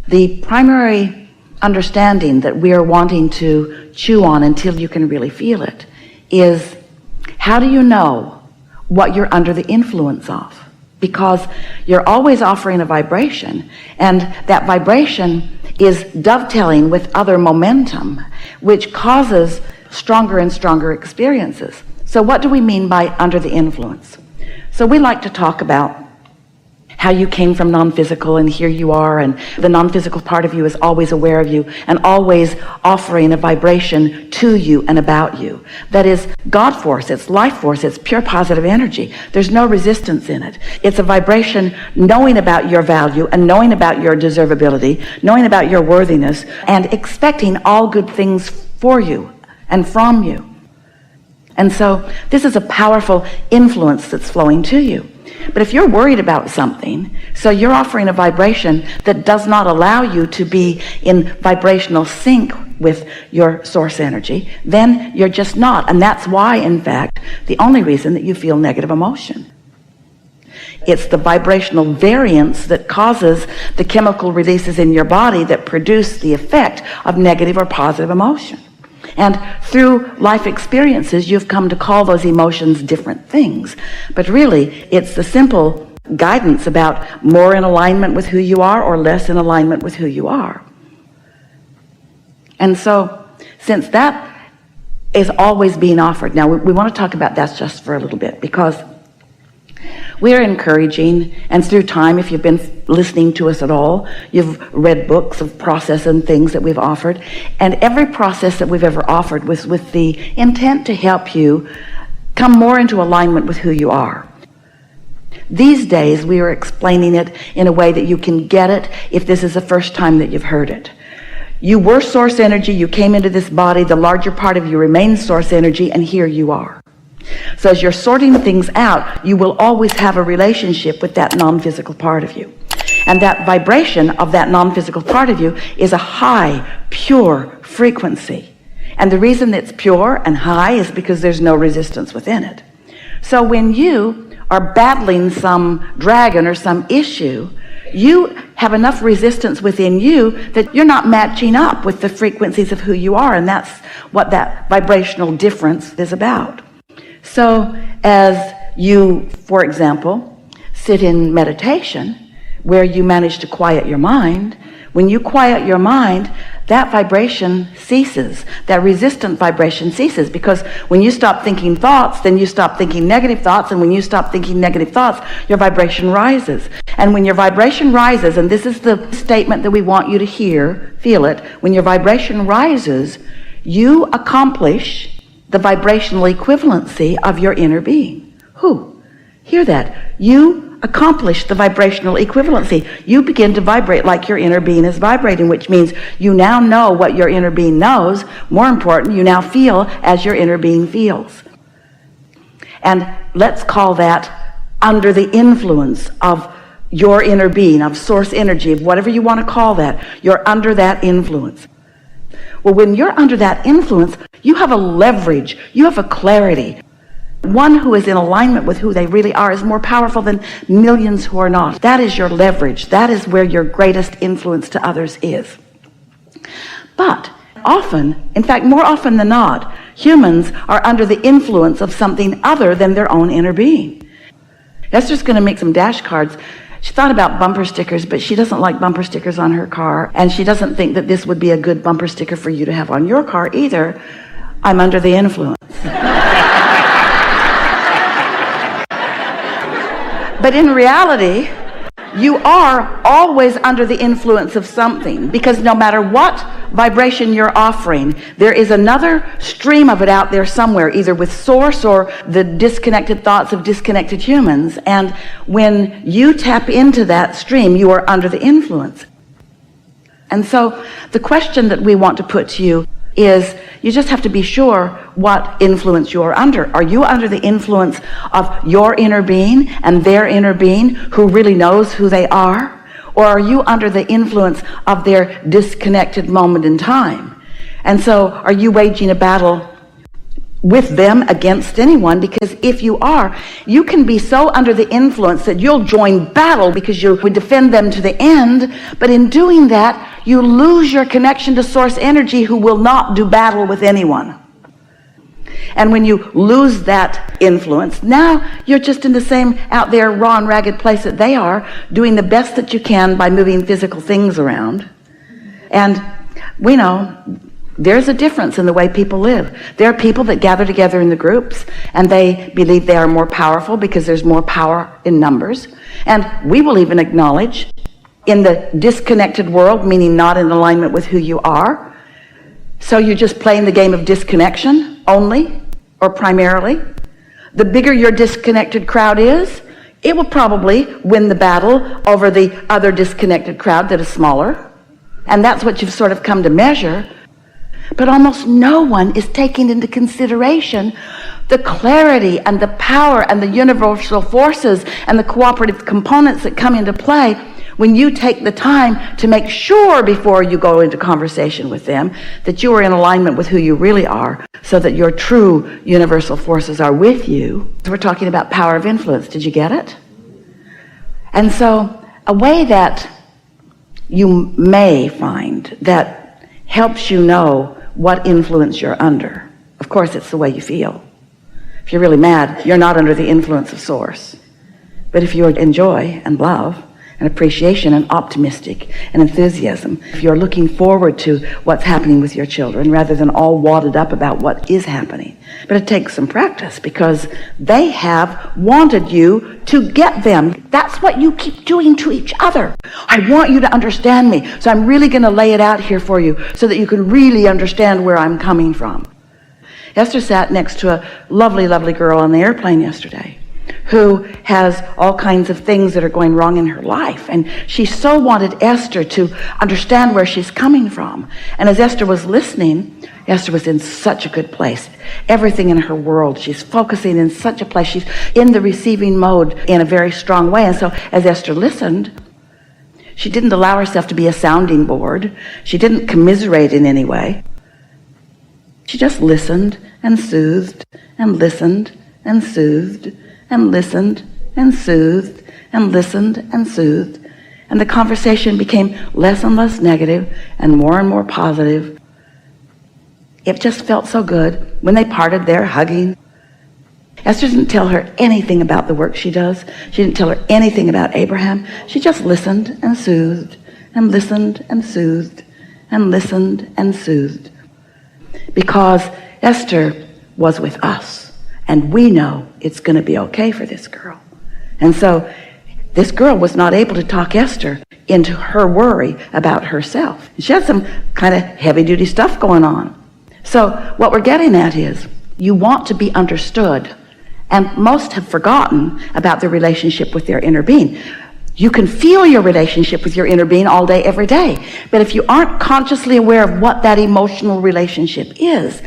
The primary understanding that we are wanting to chew on until you can really feel it is, how do you know what you're under the influence of? Because you're always offering a vibration, and that vibration is dovetailing with other momentum, which causes stronger and stronger experiences. So what do we mean by under the influence? So we like to talk about how you came from non-physical and here you are, and the non-physical part of you is always aware of you and always offering a vibration to you and about you. That is God force, it's life force, it's pure positive energy. There's no resistance in it. It's a vibration knowing about your value and knowing about your deservability, knowing about your worthiness, and expecting all good things for you and from you. And so this is a powerful influence that's flowing to you. But if you're worried about something, so you're offering a vibration that does not allow you to be in vibrational sync with your source energy, then you're just not. And that's why, in fact, the only reason that you feel negative emotion. It's the vibrational variance that causes the chemical releases in your body that produce the effect of negative or positive emotion. And through life experiences, you've come to call those emotions different things. But really, it's the simple guidance about more in alignment with who you are or less in alignment with who you are. And so, since that is always being offered, now we want to talk about that just for a little bit, because we're encouraging, and through time, if you've been listening to us at all, you've read books of process and things that we've offered, and every process that we've ever offered was with the intent to help you come more into alignment with who you are. These days, we are explaining it in a way that you can get it if this is the first time that you've heard it. You were source energy, you came into this body, the larger part of you remains source energy, and here you are. So as you're sorting things out, you will always have a relationship with that non-physical part of you. And that vibration of that non-physical part of you is a high, pure frequency. And the reason it's pure and high is because there's no resistance within it. So when you are battling some dragon or some issue, you have enough resistance within you that you're not matching up with the frequencies of who you are. And that's what that vibrational difference is about. So as you, for example, sit in meditation where you manage to quiet your mind, when you quiet your mind, that vibration ceases, that resistant vibration ceases, because when you stop thinking thoughts, then you stop thinking negative thoughts, and when you stop thinking negative thoughts, your vibration rises. And when your vibration rises, and this is the statement that we want you to hear, feel it, when your vibration rises, you accomplish the vibrational equivalency of your inner being. Hear that. You accomplish the vibrational equivalency. You begin to vibrate like your inner being is vibrating, which means you now know what your inner being knows. More important, you now feel as your inner being feels. And let's call that under the influence of your inner being, of source energy, of whatever you want to call that. You're under that influence. Well, when you're under that influence, you have a leverage, you have a clarity. One who is in alignment with who they really are is more powerful than millions who are not. That is your leverage. That is where your greatest influence to others is. But often, in fact, more often than not, humans are under the influence of something other than their own inner being. Esther's going to make some dash cards. She thought about bumper stickers, but she doesn't like bumper stickers on her car, and she doesn't think that this would be a good bumper sticker for you to have on your car either. I'm under the influence. But in reality, you are always under the influence of something, because no matter what vibration you're offering, there is another stream of it out there somewhere, either with source or the disconnected thoughts of disconnected humans. And when you tap into that stream, you are under the influence. And so the question that we want to put to you is, you just have to be sure what influence you're under. Are you under the influence of your inner being and their inner being who really knows who they are? Or are you under the influence of their disconnected moment in time? And so are you waging a battle with them against anyone, because if you are, you can be so under the influence that you'll join battle because you would defend them to the end. But in doing that, you lose your connection to source energy, who will not do battle with anyone. And when you lose that influence, now you're just in the same out there raw and ragged place that they are, doing the best that you can by moving physical things around. And we know there's a difference in the way people live. There are people that gather together in the groups and they believe they are more powerful because there's more power in numbers. And we will even acknowledge in the disconnected world, meaning not in alignment with who you are. So you're just playing the game of disconnection only or primarily. The bigger your disconnected crowd is, it will probably win the battle over the other disconnected crowd that is smaller. And that's what you've sort of come to measure. But almost no one is taking into consideration the clarity and the power and the universal forces and the cooperative components that come into play when you take the time to make sure before you go into conversation with them that you are in alignment with who you really are, so that your true universal forces are with you. So we're talking about power of influence. Did you get it? And so a way that you may find that helps you know what influence you're under. Of course, it's the way you feel. If you're really mad, you're not under the influence of source. But if you enjoy and love and appreciation and optimistic and enthusiasm, if you're looking forward to what's happening with your children rather than all wadded up about what is happening. But it takes some practice because they have wanted you to get them. That's what you keep doing to each other. I want you to understand me, so I'm really going to lay it out here for you so that you can really understand where I'm coming from. Esther sat next to a lovely, lovely girl on the airplane yesterday who has all kinds of things that are going wrong in her life. And she so wanted Esther to understand where she's coming from. And as Esther was listening, Esther was in such a good place. Everything in her world, she's focusing in such a place. She's in the receiving mode in a very strong way. And so as Esther listened, she didn't allow herself to be a sounding board. She didn't commiserate in any way. She just listened and soothed and listened and soothed and listened and soothed and listened and soothed. And the conversation became less and less negative and more positive. It just felt so good. When they parted there hugging, Esther didn't tell her anything about the work she does. She didn't tell her anything about Abraham. She just listened and soothed and listened and soothed and listened and soothed. Because Esther was with us. And we know it's going to be okay for this girl. And so this girl was not able to talk Esther into her worry about herself. She had some kind of heavy-duty stuff going on. So what we're getting at is you want to be understood. And most have forgotten about their relationship with their inner being. You can feel your relationship with your inner being all day, every day. But if you aren't consciously aware of what that emotional relationship is,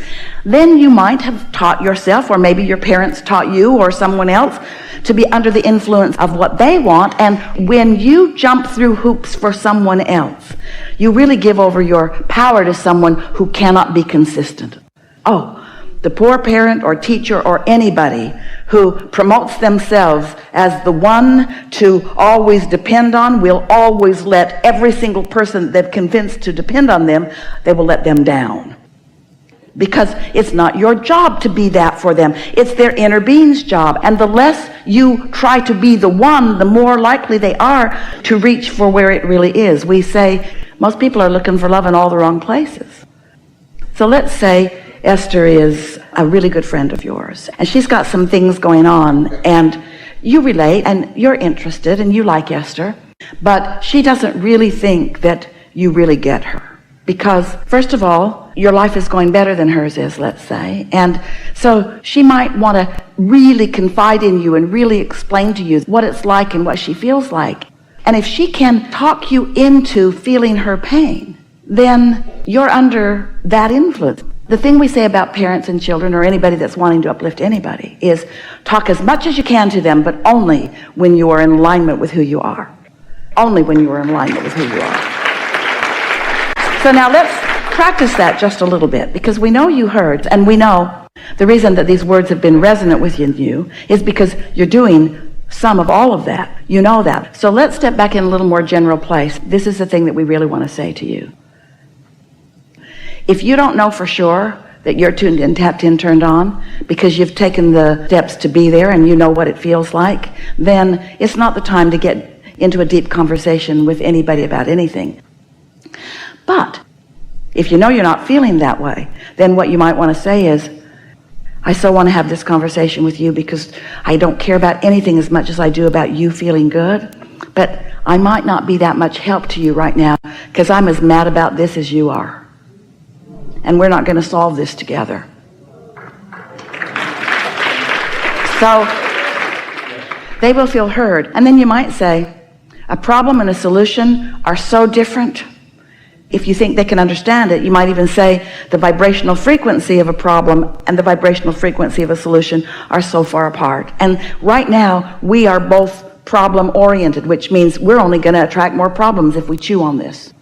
then you might have taught yourself, or maybe your parents taught you or someone else, to be under the influence of what they want. And when you jump through hoops for someone else, you really give over your power to someone who cannot be consistent. Oh, the poor parent or teacher or anybody who promotes themselves as the one to always depend on will always let every single person they've convinced to depend on them, they will let them down. Because it's not your job to be that for them. It's their inner being's job. And the less you try to be the one, the more likely they are to reach for where it really is. We say most people are looking for love in all the wrong places. So let's say Esther is a really good friend of yours, and she's got some things going on, and you relate, and you're interested, and you like Esther, but she doesn't really think that you really get her. Because, first of all, your life is going better than hers is, let's say, and so she might want to really confide in you and really explain to you what it's like and what she feels like. And if she can talk you into feeling her pain, then you're under that influence. The thing we say about parents and children, or anybody that's wanting to uplift anybody, is talk as much as you can to them, but only when you are in alignment with who you are. Only when you are in alignment with who you are. So now let's practice that just a little bit, because we know you heard, and we know The reason that these words have been resonant within you is because you're doing some of all of that. You know that. So let's step back in a little more general place. This is the thing that we really want to say to you. If you don't know for sure that you're tuned in, tapped in, turned on, because you've taken the steps to be there and you know what it feels like, then it's not the time to get into a deep conversation with anybody about anything. But if you know you're not feeling that way, then what you might want to say is, I so want to have this conversation with you because I don't care about anything as much as I do about you feeling good, but I might not be that much help to you right now because I'm as mad about this as you are. And we're not going to solve this together. So they will feel heard. And then you might say, a problem and a solution are so different. If you think they can understand it, you might even say the vibrational frequency of a problem and the vibrational frequency of a solution are so far apart. And right now, we are both problem-oriented, which means we're only going to attract more problems if we chew on this.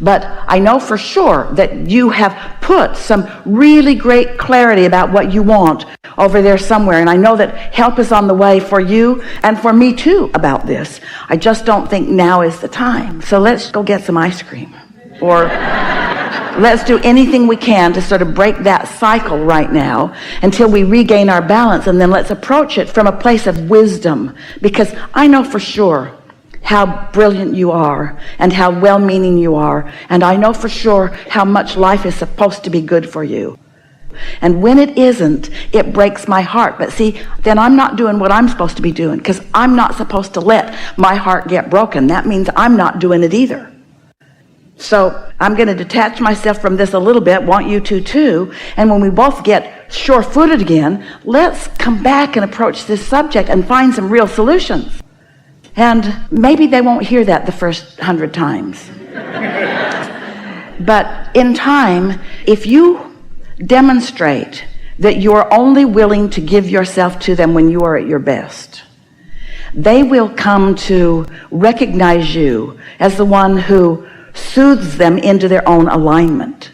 But I know for sure that you have put some really great clarity about what you want over there somewhere. And I know that help is on the way for you and for me too about this. I just don't think now is the time. So let's go get some ice cream. Or let's do anything we can to sort of break that cycle right now until we regain our balance. And then let's approach it from a place of wisdom. Because I know for sure how brilliant you are and how well-meaning you are, and I know for sure how much life is supposed to be good for you. And when it isn't, it breaks my heart. But see, then I'm not doing what I'm supposed to be doing, because I'm not supposed to let my heart get broken. That means I'm not doing it either. So I'm going to detach myself from this a little bit, want you to too, and when we both get sure-footed again, let's come back and approach this subject and find some real solutions. And maybe they won't hear that the first 100 times. But in time, if you demonstrate that you're only willing to give yourself to them when you are at your best, they will come to recognize you as the one who soothes them into their own alignment.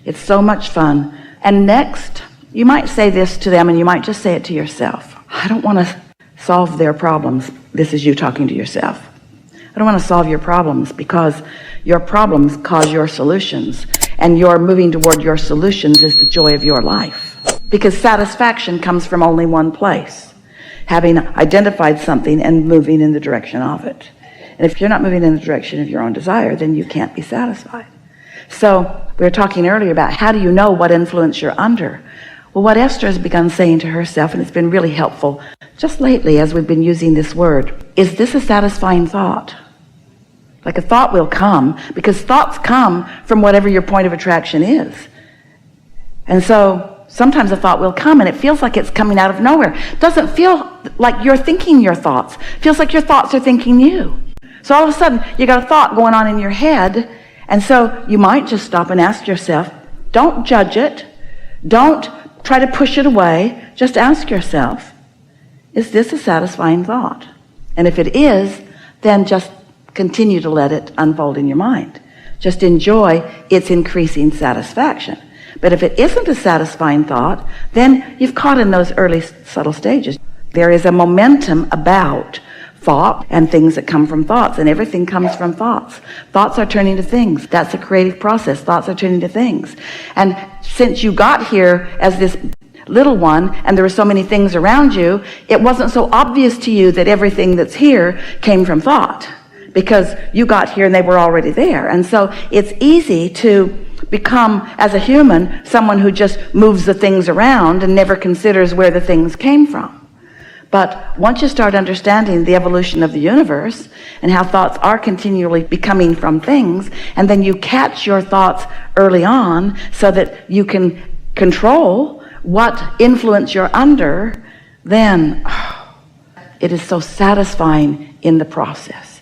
It's so much fun. And next, you might say this to them, and you might just say it to yourself. I don't want to solve their problems. This is you talking to yourself. I don't want to solve your problems because your problems cause your solutions, and your moving toward your solutions is the joy of your life. Because satisfaction comes from only one place, having identified something and moving in the direction of it. And if you're not moving in the direction of your own desire, then you can't be satisfied. So we were talking earlier about how do you know what influence you're under? Well, what Esther has begun saying to herself, and it's been really helpful just lately as we've been using this word, is this a satisfying thought? Like a thought will come, because thoughts come from whatever your point of attraction is. And so sometimes a thought will come and it feels like it's coming out of nowhere. It doesn't feel like you're thinking your thoughts. It feels like your thoughts are thinking you. So all of a sudden you got a thought going on in your head, and so you might just stop and ask yourself, don't judge it, don't try to push it away, just ask yourself, is this a satisfying thought? And if it is, then just continue to let it unfold in your mind. Just enjoy its increasing satisfaction. But if it isn't a satisfying thought, then you've caught in those early subtle stages. There is a momentum about thought and things that come from thoughts, and everything comes from thoughts. Thoughts are turning to things. That's a creative process. Thoughts are turning to things. And since you got here as this little one and there were so many things around you, it wasn't so obvious to you that everything that's here came from thought, because you got here and they were already there. And so it's easy to become, as a human, someone who just moves the things around and never considers where the things came from. But once you start understanding the evolution of the universe and how thoughts are continually becoming from things, and then you catch your thoughts early on so that you can control what influence you're under, then it is so satisfying in the process.